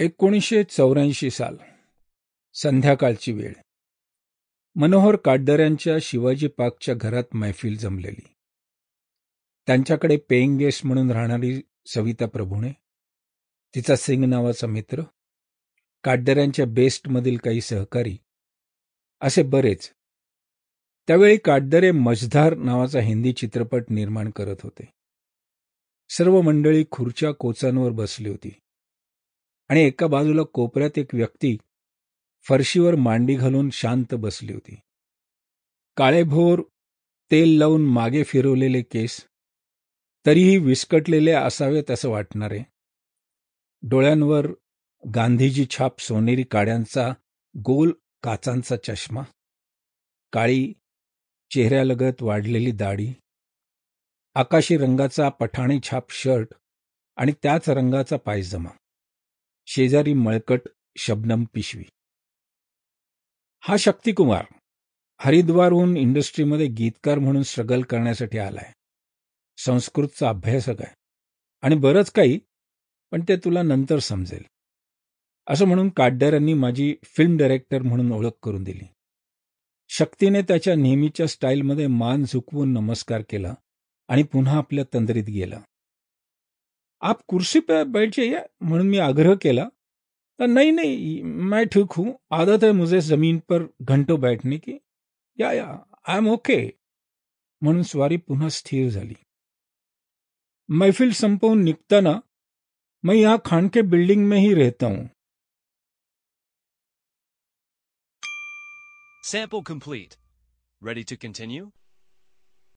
1984 साल. संध्याकाळची वेळ. मनोहर काटदऱ्यांच्या शिवाजी पार्कच्या घरात मैफिल जमलेली. त्यांच्याकडे पेईंग गेस्ट म्हणून राहणारी सविता प्रभुणे, तिचा सिंग नावाचा मित्र, काटदऱ्यांच्या बेस्टमधील काही सहकारी, असे बरेच. त्यावेळी काटदरे मझधार नावाचा हिंदी चित्रपट निर्माण करत होते. सर्व मंडळी खुर्च्या कोचांवर बसली होती आणि एका बाजूला कोपऱ्यात एक व्यक्ती फरशीवर मांडी घालून शांत बसली होती. काळेभोर तेल लावून मागे फिरवलेले केस, तरीही विस्कटलेले असावेत असं वाटणारे, डोळ्यांवर गांधीजी छाप सोनेरी काड्यांचा गोल काचांचा चष्मा, काळी चेहऱ्यालगत वाढलेली दाढी, आकाशी रंगाचा पठाणी छाप शर्ट आणि त्याच रंगाचा पायजमा, शेजारी मळकट शबनम पिशवी. हा शक्तिकुमार हरिद्वारहून इंडस्ट्रीमध्ये गीतकार म्हणून स्ट्रगल करण्यासाठी आलाय. संस्कृतचा अभ्यासक आहे आणि बरंच काही, पण ते तुला नंतर समजेल, असं म्हणून काटदऱ्यांनी माझी फिल्म डायरेक्टर म्हणून ओळख करून दिली. शक्तीने त्याच्या नेहमीच्या स्टाईलमध्ये मान झुकवून नमस्कार केला आणि पुन्हा आपल्या तंद्रीत गेला. आप कुर्सी पे बैठ जाइए म्हणून मी आग्रह केला तर नहीं नहीं मैं ठीक हूं, आदत है मुझे जमीन पर घंटों बैठने की, या आई एम ओके म्हणून स्वारी पुन्हा स्थिर झाली. मैफिल संपवून निघताना मैं यहाँ खानके बिल्डिंग में ही रहता हूं. Sample complete. Ready to continue?